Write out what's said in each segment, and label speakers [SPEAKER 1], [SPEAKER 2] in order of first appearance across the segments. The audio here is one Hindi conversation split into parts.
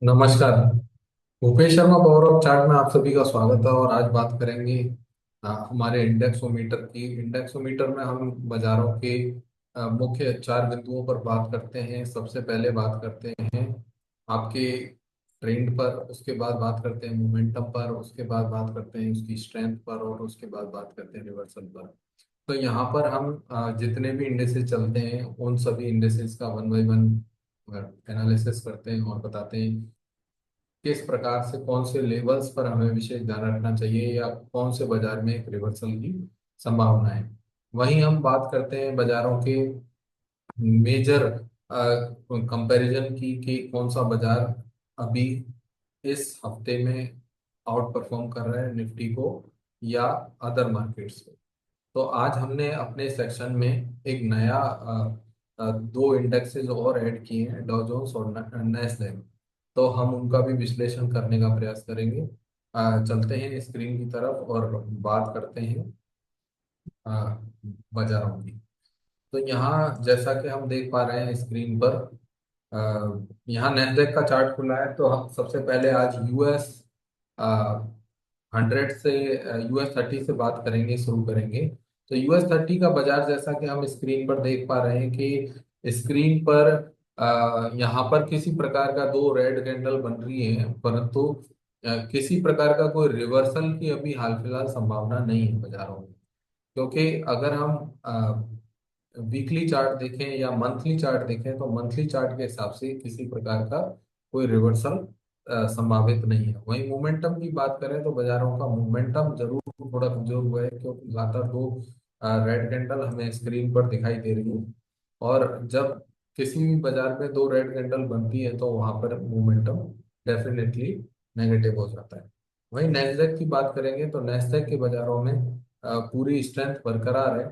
[SPEAKER 1] नमस्कार। Bhupesh Sharma power of chart में आप सभी का स्वागत है। और आज बात करेंगे हमारे इंडेक्सोमीटर की। इंडेक्सोमीटर में हम बाजारों के मुख्य चार बिंदुओं पर बात करते हैं। सबसे पहले बात करते हैं आपके ट्रेंड पर, उसके बाद बात करते हैं मोमेंटम पर, उसके बाद बात करते हैं उसकी स्ट्रेंथ पर, और उसके बाद बात करते हैं रिवर्सल पर। तो यहाँ पर हम जितने भी इंडेक्सेस चलते हैं उन सभी इंडेक्सेस का वन बाय वन एनालिसिस करते हैं और बताते हैं किस प्रकार से कौन से लेवल्स पर हमें विशेष ध्यान रखना चाहिए या कौन से बाजार में एक रिवर्सल की संभावना है। वहीं हम बात करते हैं बाजारों के मेजर कंपैरिजन की कि कौन सा बाजार अभी इस हफ्ते में आउट परफॉर्म कर रहा है निफ्टी को या अदर मार्केट्स को। तो आज हमने अपने सेक्शन में एक नया दो इंडेक्सेस और ऐड किए हैं, डॉ जोन्स और नैस्डैक। तो हम उनका भी विश्लेषण करने का प्रयास करेंगे। चलते हैं स्क्रीन की तरफ और बात करते हैं अ, बाजारों की। तो यहाँ जैसा कि हम देख पा रहे हैं स्क्रीन पर, यहाँ नैस्डैक का चार्ट खुला है। तो हम सबसे पहले आज यूएस 100 से, US 30 से बात करेंगे, शुरू करेंगे। तो US 30 का बाजार जैसा कि हम स्क्रीन पर देख पा रहे हैं कि स्क्रीन पर यहाँ पर किसी प्रकार का दो रेड कैंडल बन रही है, परंतु किसी प्रकार का कोई रिवर्सल की अभी हाल फिलहाल संभावना नहीं है बाजारों में। क्योंकि अगर हम वीकली चार्ट देखें या मंथली चार्ट देखें तो मंथली चार्ट के हिसाब से किसी प्रकार का कोई रिवर्सल संभावित नहीं है। वहीं मोमेंटम की बात करें तो बाजारों का मोमेंटम जरूर थोड़ा कमजोर हुआ है, क्योंकि लगातार दो रेड कैंडल हमें स्क्रीन पर दिखाई दे रही है। और जब किसी भी बाजार में दो रेड कैंडल बनती है तो वहां पर मोमेंटम डेफिनेटली नेगेटिव हो जाता है। वहीं नैस्डैक की बात करेंगे तो नैस्डैक के बाजारों में पूरी स्ट्रेंथ बरकरार है।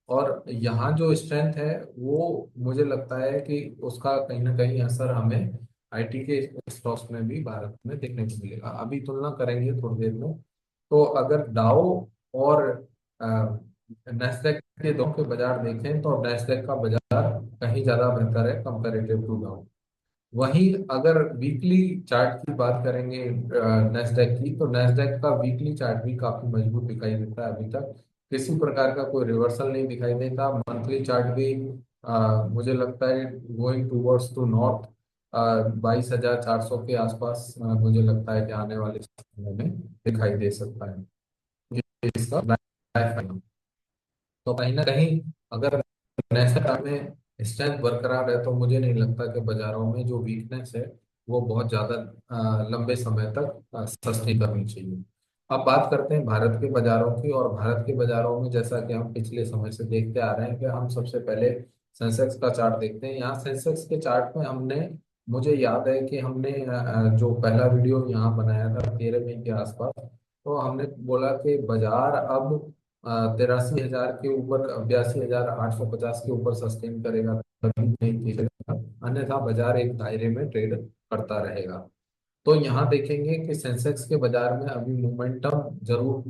[SPEAKER 1] और यहाँ जो स्ट्रेंथ है वो मुझे लगता है कि उसका कहीं ना कहीं असर हमें आईटी के स्टॉक्स में भी भारत में देखने को मिलेगा। अभी तुलना करेंगे थोड़ी देर में। तो अगर डाउ और नैस्डैक के दोनों के बाजार देखें तो नैस्डैक का बाजार कहीं ज्यादा बेहतर है कंपैरेटिव टू डाउ। वहीं अगर वीकली चार्ट की बात करेंगे नैस्डैक की, तो नैस्डैक का वीकली चार्ट भी काफी मजबूत दिखाई देता है। अभी तक किसी प्रकार का कोई रिवर्सल नहीं दिखाई देता। मंथली चार्ट भी मुझे लगता है गोइंग टूवर्ड्स टू नॉर्थ 22,400 के आसपास मुझे लगता है कि आने वाले समय में दिखाई दे सकता है। ये इसका लाइफ है। तो कहीं ना कहीं अगर नेशनल में स्ट्रेंथ बरकरार है तो मुझे नहीं लगता कि बाजारों में जो वीकनेस है वो बहुत ज्यादा लंबे समय तक सस्टेन करनी चाहिए। अब बात करते हैं भारत के बाजारों की। और भारत के बाजारों में जैसा कि हम पिछले समय से देखते आ रहे हैं कि हम सबसे पहले सेंसेक्स का चार्ट देखते हैं। यहाँ सेंसेक्स के चार्ट में हमने, मुझे याद है कि हमने जो पहला वीडियो यहाँ बनाया था 13 मई के आसपास, तो हमने बोला कि बाजार अब 83,000 के ऊपर, 82,850 के ऊपर सस्टेन करेगा तभी नहीं गिरेगा, अन्यथा बाजार एक दायरे में ट्रेड करता रहेगा। तो यहाँ देखेंगे कि सेंसेक्स के बाजार में अभी मोमेंटम जरूर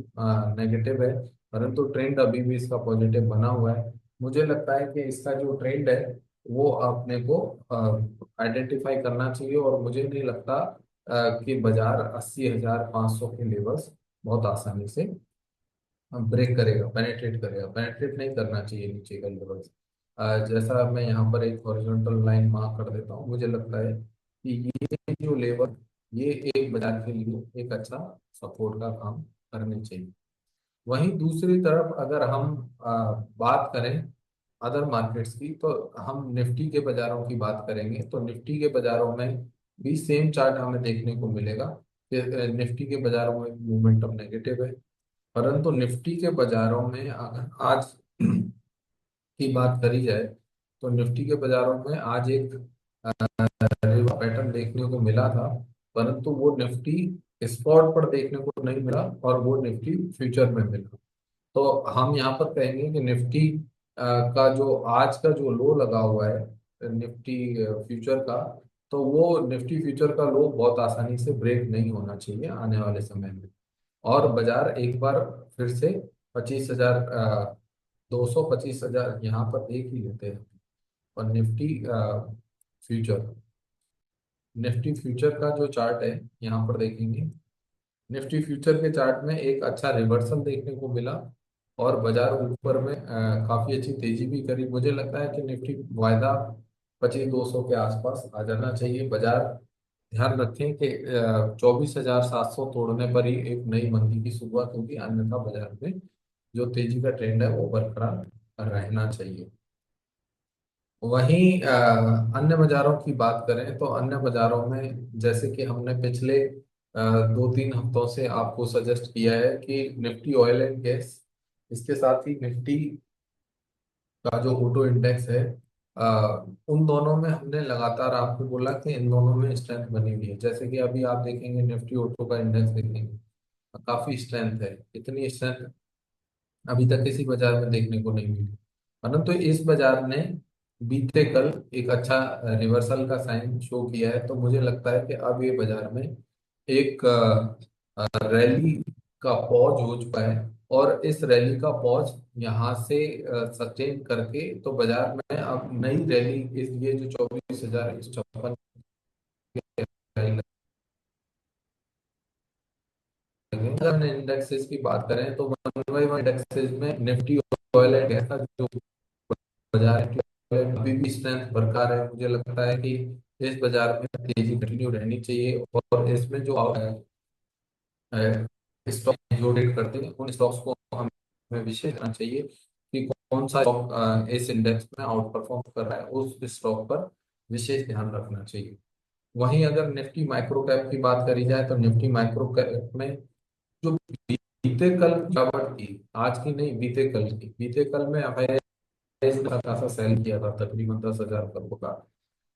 [SPEAKER 1] नेगेटिव है, परंतु ट्रेंड अभी भी इसका पॉजिटिव बना हुआ है। मुझे लगता है कि इसका जो ट्रेंड है वो अपने को आइडेंटिफाई करना चाहिए। और मुझे नहीं लगता कि बाजार 80,500 के लेवल्स बहुत आसानी से ब्रेक करेगा, पेनेट्रेट करेगा। पेनेट्रेट नहीं करना चाहिए नीचे का लेवल्स। जैसा मैं यहाँ पर एक हॉरिजॉन्टल लाइन मार्क कर देता हूँ, मुझे लगता है कि ये जो लेवल, ये एक बाजार के लिए एक अच्छा सपोर्ट का काम करने चाहिए। वहीं दूसरी तरफ अगर हम बात करें अदर मार्केट्स की, तो हम निफ्टी के बाजारों की बात करेंगे। तो निफ्टी के बाजारों में भी सेम चार्ट हमें देखने को मिलेगा कि निफ्टी के बाजारों में मोमेंटम नेगेटिव है। परंतु निफ्टी के बाजारों में अगर आज की बात करी जाए तो निफ्टी के बाजारों में आज एक पैटर्न देखने को मिला था, परंतु वो निफ्टी स्पॉट पर देखने को नहीं मिला और वो निफ्टी फ्यूचर में मिला। तो हम यहाँ पर कहेंगे कि निफ्टी का जो आज का जो लो लगा हुआ है निफ्टी फ्यूचर का, तो वो निफ्टी फ्यूचर का लो बहुत आसानी से ब्रेक नहीं होना चाहिए आने वाले समय में। और बाजार एक बार फिर से 25,000, 225,000 यहाँ पर देख ही लेते हैं। और निफ्टी फ्यूचर निफ्टी फ्यूचर का जो चार्ट है यहाँ पर देखेंगे, निफ्टी फ्यूचर के चार्ट में एक अच्छा रिवर्सल देखने को मिला और बाजार ऊपर में काफी अच्छी तेजी भी करी। मुझे लगता है कि निफ्टी वायदा 25,200 के आसपास आ जाना चाहिए। बाजार ध्यान रखें कि 24,700 तोड़ने पर ही एक नई मंदी की शुरुआत होगी, अन्यथा बाजार में जो तेजी का ट्रेंड है वो बरकरार रहना चाहिए। वहीं अन्य बाजारों की बात करें तो अन्य बाजारों में जैसे कि हमने पिछले 2-3 हफ्तों से आपको सजेस्ट किया है कि निफ्टी ऑयल एंड गैस, इसके साथ ही निफ्टी का जो ऑटो इंडेक्स है, उन दोनों में हमने लगातार आपको बोला कि इन दोनों में स्ट्रेंथ बनी हुई है। जैसे कि अभी आप देखेंगे निफ्टी ऑटो का इंडेक्स देखेंगे, काफी स्ट्रेंथ है। इतनी स्ट्रेंथ अभी तक किसी बाजार में देखने को नहीं मिली। परंतु इस बाजार ने बीते कल एक अच्छा रिवर्सल का साइन शो किया है, तो मुझे लगता है कि अब ये बाजार में एक रैली का पॉज हो चुका है। और इस रैली का पॉज यहाँ से सस्टेन करके तो बाजार में अब नई रैली, इस ये जो 24,156 अगर हमने इंडेक्सेस की बात करें तो 1 by 1 इंडेक्सेस में निफ्टी ऑयल एंड गैस का जो बाजार है अभी भी स्ट्रेंथ बरकरार है। मुझे लगता है कि इस बाजार में तेजी कंटिन्यू रहनी चाहिए और इसमें जो स्टॉक जो रेट करते हैं उन स्टॉक्स को हमें विशेष करना चाहिए कि कौन सा स्टॉक इस इंडेक्स में आउट परफॉर्म कर रहा है, उस स्टॉक पर विशेष ध्यान रखना चाहिए। वहीं अगर निफ्टी माइक्रो कैप की बात करी जाए तो निफ्टी माइक्रो कैप में जो बीते कल गिरावट थी, आज की नहीं बीते कल की, बीते कल में इसने खासा सेल किया था तकरीबन 10,000 करोड़ का।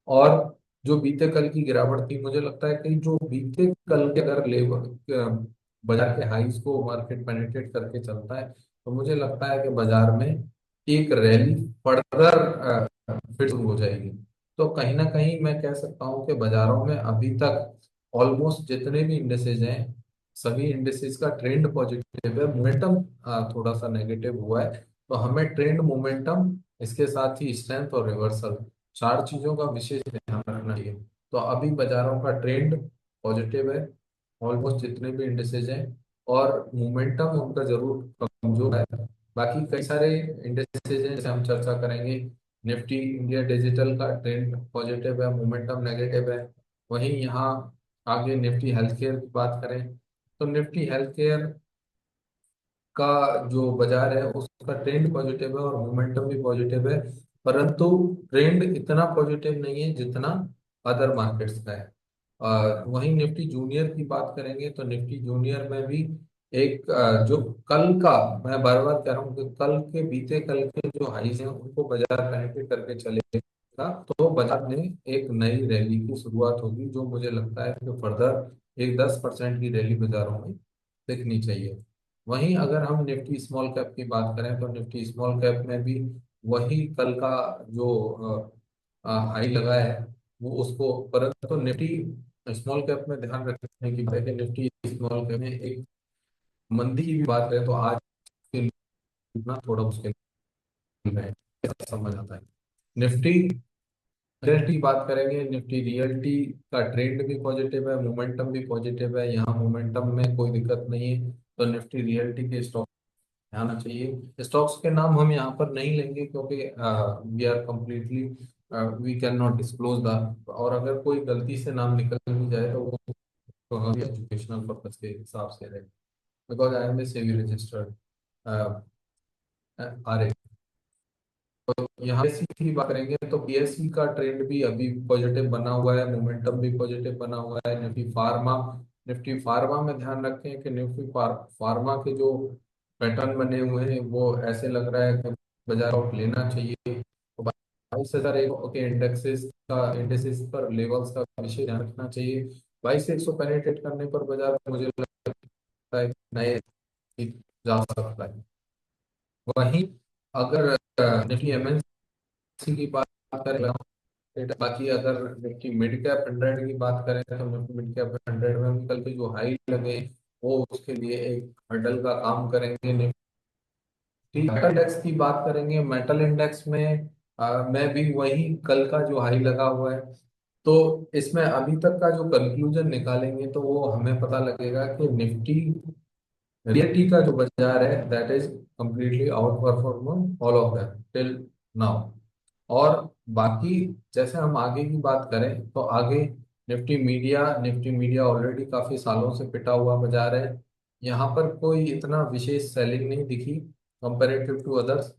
[SPEAKER 1] और जो बीते कल की गिरावट थी, मुझे लगता है कि जो बीते कल के अगर लेवल बाजार के हाईज को मार्केट पेनिट्रेट करके चलता है तो मुझे लगता है कि बाजार में एक रैली फर्दर फिर शुरू हो जाएगी। तो कहीं ना कहीं मैं कह सकता हूँ कि बाजारों में अभी तक ऑलमोस्ट जितने भी इंडेसेस हैं, सभी इंडेसेस का ट्रेंड पॉजिटिव है। मोमेंटम थोड़ा सा नेगेटिव हुआ है, तो हमें ट्रेंड, मोमेंटम, इसके साथ ही स्ट्रेंथ और रिवर्सल, चार चीजों का विशेष ध्यान रखना चाहिए। तो अभी बाजारों का ट्रेंड पॉजिटिव है, ऑलमोस्ट जितने भी इंडेसेस हैं, और मोमेंटम उनका जरूर कमजोर है। बाकी कई सारे इंडेसेस हैं जैसे हम चर्चा करेंगे। निफ्टी इंडिया डिजिटल का ट्रेंड पॉजिटिव है, मोमेंटम नेगेटिव है। वहीं यहाँ आगे निफ्टी हेल्थ केयर की बात करें तो निफ्टी हेल्थ केयर का जो बाजार है उसका ट्रेंड पॉजिटिव है और मोमेंटम भी पॉजिटिव है, परंतु ट्रेंड इतना पॉजिटिव नहीं है जितना अदर मार्केट्स का है। वहीं निफ्टी जूनियर की बात करेंगे तो निफ्टी जूनियर में भी एक जो कल का, मैं बार बार कह रहा हूँ कि कल के, बीते कल के जो हाईज हैं उनको बाजार पेनिट्रेट करके चलेगा तो बाजार में एक नई रैली की शुरुआत होगी, जो मुझे लगता है कि फर्दर एक 10% की रैली बाजारों में दिखनी चाहिए। वहीं अगर हम निफ्टी स्मॉल कैप की बात करें तो निफ्टी स्मॉल कैप में भी वही कल का जो हाई लगा है वो उसको, परंतु निफ्टी स्मॉल कैप में ध्यान रखने की बात है कि निफ्टी स्मॉल कैप में एक मंदी की भी बात करें तो आज के लिए उतना थोड़ा मुश्किल है, ऐसा समझ आता है। निफ्टी रियल्टी की बात करेंगे, निफ्टी रियल्टी का ट्रेंड भी पॉजिटिव है, मोमेंटम भी पॉजिटिव है, यहाँ मोमेंटम में कोई दिक्कत नहीं है। तो निफ्टी रियल्टी के स्टॉक आना चाहिए। स्टॉक्स के नाम हम यहाँ पर नहीं लेंगे क्योंकि we are completely, we can not disclose the, और अगर कोई गलती से नाम निकल भी जाए तो वो तो हम एजुकेशनल पर्पज के हिसाब से रहे, बिकॉज आई एम ए सेवी रजिस्टर्ड आर। तो यहाँ पीएससी की बात करेंगे तो पीएससी का ट्रेंड भी अभी पॉजिटिव बना हुआ है, मोमेंटम भी पॉजिटिव बना हुआ है। निफ्टी फार्मा में ध्यान रखें कि फार्मा के जो पैटर्न बने हुए हैं वो ऐसे लग रहा है कि बाजार आउट लेना चाहिए। तो 22,000 के इंडेक्सेस पर लेवल्स का विशेष ध्यान रखना चाहिए। 22,100 पेनिट्रेट करने पर बाजार मुझे लगता है कि नए जा सकता है। वहीं अगर निफ्टी एमएनसी की बात करें, बाकी अगर निफ्टी मिड कैप 100 की बात करें तो निफ्टी मिड कैप 100 में भी कल के जो हाई लगे वो उसके लिए एक हर्डल का काम करेंगे। निफ्टी मेटल इंडेक्स की बात करेंगे, मेटल इंडेक्स में मैं भी वही कल का जो हाई लगा हुआ है तो इसमें अभी तक का जो कंक्लूजन निकालेंगे तो वो हमें पता लगेगा कि निफ्टी रियलिटी का जो बाजार है that is completely out perform all of them till now. और बाकी जैसे हम आगे की बात करें तो आगे निफ्टी मीडिया ऑलरेडी काफी सालों से पिटा हुआ बाजार है। यहाँ पर कोई इतना विशेष सेलिंग नहीं दिखी कंपेरेटिव टू अदर्स।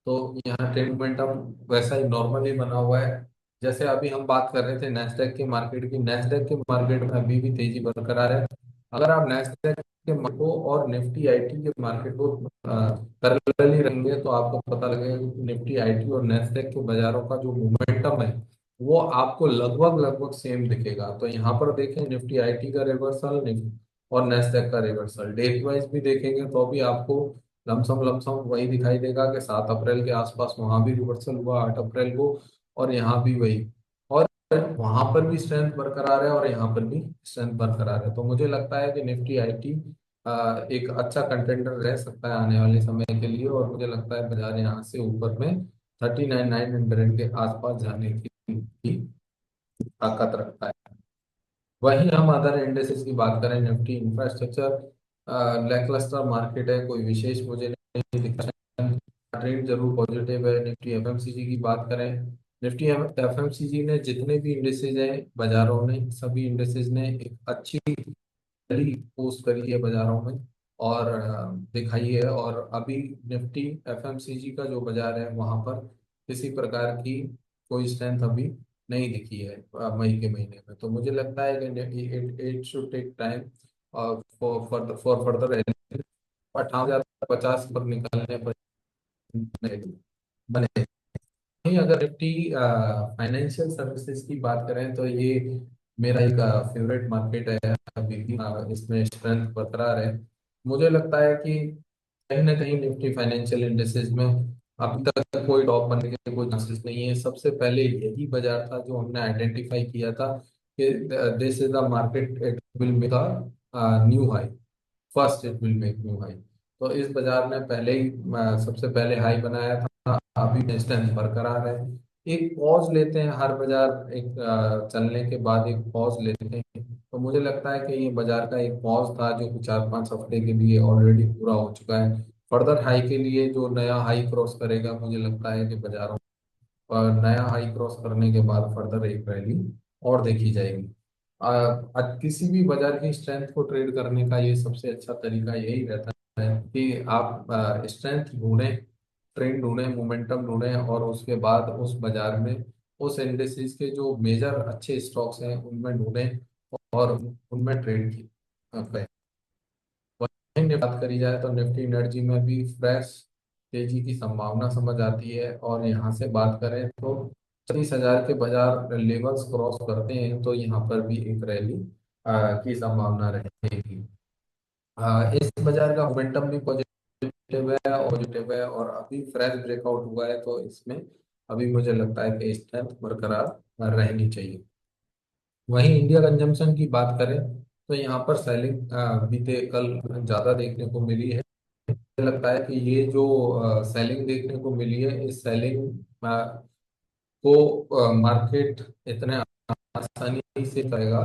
[SPEAKER 1] तो यहाँ ट्रेड मोमेंटम वैसा ही नॉर्मली बना हुआ है। जैसे अभी हम बात कर रहे थे नेस्डेक के मार्केट की, नेस्डेक के मार्केट में अभी भी तेजी बरकरार है। अगर आप नेस्डेक के मार्केट को और निफ्टी आईटी के मार्केट को पैरेलली रहेंगे तो आपको पता लगेगा कि निफ्टी आईटी और नेस्डेक के बाजारों का जो मोमेंटम है वो आपको लगभग लगभग सेम दिखेगा। तो यहाँ पर देखें निफ्टी आईटी का रिवर्सल और नेस्डेक का रिवर्सल डे वाइज भी देखेंगे तो भी आपको लमसम लमसम वही दिखाई देगा कि 7 अप्रैल के आसपास वहां भी रिवर्सल हुआ 8 अप्रैल को, और यहाँ भी वही। और वहां पर भी स्ट्रेंथ बरकरार है और यहाँ पर भी स्ट्रेंथ बरकरार है। तो मुझे लगता है कि निफ्टी आईटी एक अच्छा कंटेंडर रह सकता है आने वाले समय के लिए, और मुझे लगता है बाजार यहाँ से ऊपर में 39,900 के आसपास जाने की ताकत रखता है। वहीं हम अदर इंडेक्सेस की बात करें, निफ्टी इंफ्रास्ट्रक्चर लैकलस्टर मार्केट है, कोई विशेष मुझे नहीं दिखता है। ट्रेंड जरूर पॉजिटिव है। निफ्टी एफएमसीजी की बात करें, निफ्टी एफएमसीजी ने जितने भी इंडेक्सेस हैं बाजारों में, सभी इंडेक्सेस ने एक अच्छी रैली पोस्ट करी है बाजारों में और दिखाई है। और अभी निफ्टी एफएमसीजी का जो बाजार है वहां पर किसी प्रकार की कोई स्ट्रेंथ अभी नहीं दिखी है मई के महीने में। तो मुझे लगता है कि it should take time for further 18,050 पर निकलने पर बने। नहीं, अगर निफ्टी फाइनेंशियल सर्विसेज की बात करें तो ये मेरा एक फेवरेट मार्केट है अभी भी। इसमें स्ट्रेंथ बरकरार है। मुझे लगता है कि कहीं ना कहीं निफ्टी फाइनेंशियल इंडेक्सेस में अभी तक कोई टॉप बनने के कोई चांसेस नहीं है। सबसे पहले यही बाजार था जो हमने आइडेंटिफाई किया था कि this is the market, it will make a new high, first it will make new high. तो इस बाजार ने पहले ही सबसे पहले हाई बनाया था, अभी डिस्टेंस बरकरार है। एक पॉज लेते हैं हर बाजार, एक चलने के बाद एक पॉज लेते हैं। तो मुझे लगता है कि ये बाजार का एक पॉज था जो कि 4-5 हफ्ते के लिए ऑलरेडी पूरा हो चुका है। फर्दर हाई के लिए जो नया हाई क्रॉस करेगा, मुझे लगता है कि बाजारों और नया हाई क्रॉस करने के बाद फर्दर एक रैली और देखी जाएगी। आज किसी भी बाजार की स्ट्रेंथ को ट्रेड करने का ये सबसे अच्छा तरीका यही रहता है कि आप स्ट्रेंथ ढूंढें, ट्रेंड ढूंढें, मोमेंटम ढूंढें, और उसके बाद उस बाजार में उस इंडेक्सेस के जो मेजर अच्छे स्टॉक्स हैं उनमें ढूंढें और उनमें ट्रेड की करें। वहीं बात करी जाए तो निफ्टी एनर्जी में भी फ्रेश तेजी की संभावना समझ आती है। और यहाँ से बात करें तो 30,000 के बाजार लेवल्स क्रॉस करते हैं तो यहाँ पर भी एक रैली की संभावना रहेगी। इस बाजार का मोमेंटम भी पॉजिटिव है और अभी फ्रेश ब्रेकआउट हुआ है तो इसमें अभी मुझे लगता है कि स्ट्रेंथ बरकरार रहनी चाहिए। वहीं इंडिया कंजम्पशन की बात करें तो यहाँ पर सेलिंग बीते कल ज्यादा देखने को मिली है। मुझे लगता है कि ये जो सेलिंग देखने को मिली है, इस सेलिंग को मार्केट इतने आसानी से करेगा।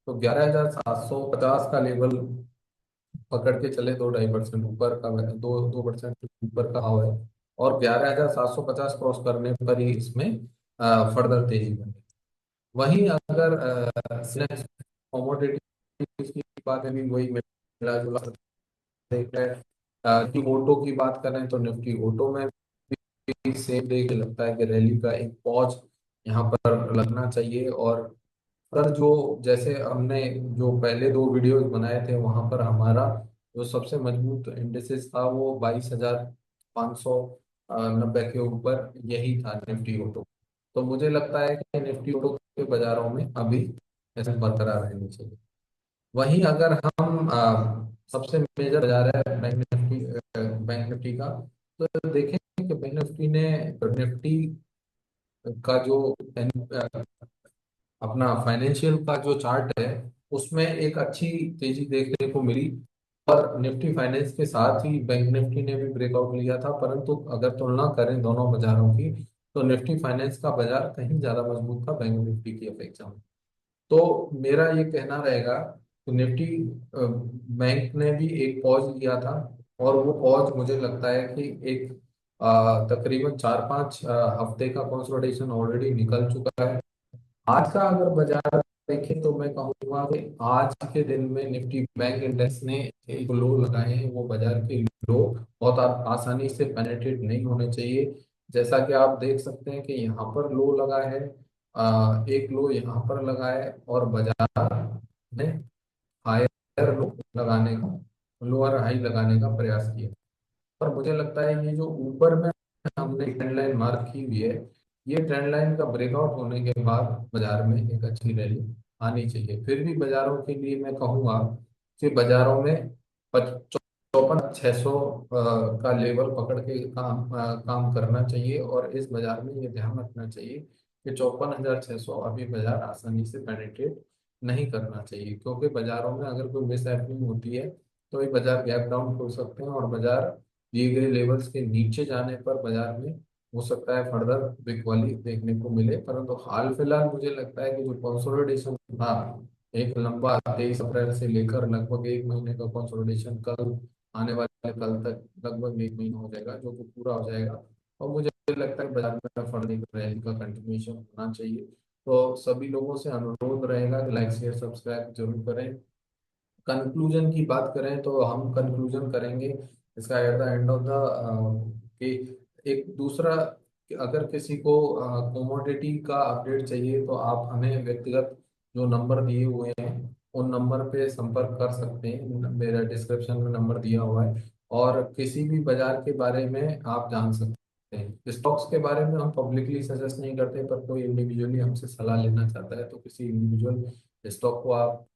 [SPEAKER 1] तो 11,750 का लेवल पकड़ के चले, 2-2.5% ऊपर का, 2% ऊपर का हाव है। और 11,750 क्रॉस करने पर ही इसमें फर्दर तेजी बने। वहीं अगर कमोडिटीज की बात है भी वही मिला जुला देख रहे हैं। कि ऑटो की बात करें तो निफ्टी ऑटो में भी सेम देख लगता है कि रैली का एक पॉज यहाँ पर लगना चाहिए। और पर जो जैसे हमने जो पहले 2 वीडियोस बनाए थे वहां पर हमारा जो सबसे मजबूत इंडेक्सेस था वो 22,590 के ऊपर यही था निफ्टी ऑटो। तो मुझे लगता है कि निफ्टी ऑटो के बाजारों में अभी ऐसे बरकरार रहनी चाहिए। वहीं अगर हम सबसे मेजर बाजार है बैंक निफ्टी का, तो देखें कि बैंक निफ्टी ने निफ्टी का जो अपना फाइनेंशियल का जो चार्ट है उसमें एक अच्छी तेजी देखने को मिली। और निफ्टी फाइनेंस के साथ ही बैंक निफ्टी ने भी ब्रेकआउट लिया था, परंतु अगर तुलना करें दोनों बाजारों की तो निफ्टी फाइनेंस का बाजार कहीं ज्यादा मजबूत था बैंक निफ्टी की अपेक्षा में। तो मेरा ये कहना रहेगा कि निफ्टी बैंक ने भी एक पॉज लिया था, और वो पॉज मुझे लगता है कि एक तकरीबन 4-5 हफ्ते का कंसोलिडेशन ऑलरेडी निकल चुका है। आज का अगर बाजार देखें तो मैं कहूँगा कि आज के दिन में निफ्टी बैंक इंडेक्स ने एक लो लगाए हैं, वो बाजार के लो बहुत आसानी से पेनिट्रेट नहीं होने चाहिए। जैसा कि आप देख सकते हैं कि यहाँ पर लो लगा है, एक लो यहाँ पर लगा है, और बाजार ने हायर लो लगाने का, लोअर हाई लगाने का प्रयास किया। पर मुझे लगता है ये जो ऊपर में हमने ट्रेंड लाइन मार्क की हुई है, ये ट्रेंड लाइन का ब्रेकआउट होने के बाद बाजार में एक अच्छी रैली आनी चाहिए। फिर भी बाजारों के लिए मैं कहूँगा कि बाजारों में 54,600 का लेवल पकड़ के काम करना चाहिए, और इस बाजार में ये ध्यान रखना चाहिए कि 54,600 अभी बाजार आसानी से पेनिट्रेट नहीं करना चाहिए, क्योंकि बाजारों में अगर कोई मिस हैपनिंग होती है तो ये बाजार गैप डाउन हो सकते हैं, और बाजार दिए गए लेवल्स के नीचे जाने पर बाजार में हो सकता है फर्दर बिकवाली देखने को मिले। परंतु हाल फिलहाल मुझे लगता है कि जो कंसोलिडेशन था, एक लंबा 23 अप्रैल से लेकर लगभग एक महीने का कंसोलिडेशन, कल आने वाले कल तक लगभग एक महीना हो जाएगा जो कि पूरा हो जाएगा, और मुझे लगता है बाजार में फर्दर रैली का कंटिन्यूएशन होना चाहिए। तो सभी लोगों से अनुरोध रहेगा कि लाइक शेयर सब्सक्राइब जरूर करें। कंक्लूजन की बात करें तो हम कंक्लूजन करेंगे इसका at the end of the कि एक दूसरा, कि अगर किसी को कोमोडिटी का अपडेट चाहिए तो आप हमें व्यक्तिगत जो नंबर दिए हुए हैं उन नंबर पे संपर्क कर सकते हैं, मेरा डिस्क्रिप्शन में नंबर दिया हुआ है। और किसी भी बाजार के बारे में आप जान सकते हैं। स्टॉक्स के बारे में हम पब्लिकली सजेस्ट नहीं करते, पर कोई इंडिविजुअली हमसे सलाह लेना चाहता है तो किसी इंडिविजुअल स्टॉक को आप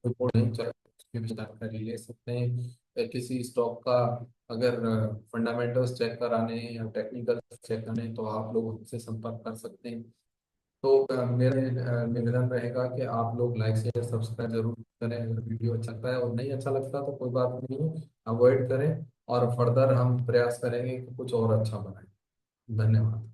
[SPEAKER 1] रिपोर्ट नहीं चाहिए उसकी भी जानकारी ले सकते हैं। किसी स्टॉक का अगर फंडामेंटल्स चेक कराने हैं या टेक्निकल चेक करने हैं तो आप लोग हमसे संपर्क कर सकते हैं। तो मेरे निवेदन रहेगा कि आप लोग लाइक शेयर सब्सक्राइब जरूर करें। अगर वीडियो अच्छा लगता है, और नहीं अच्छा लगता तो कोई बात नहीं, अवॉइड करें, और फर्दर हम प्रयास करेंगे कि कुछ और अच्छा बनाएं। धन्यवाद।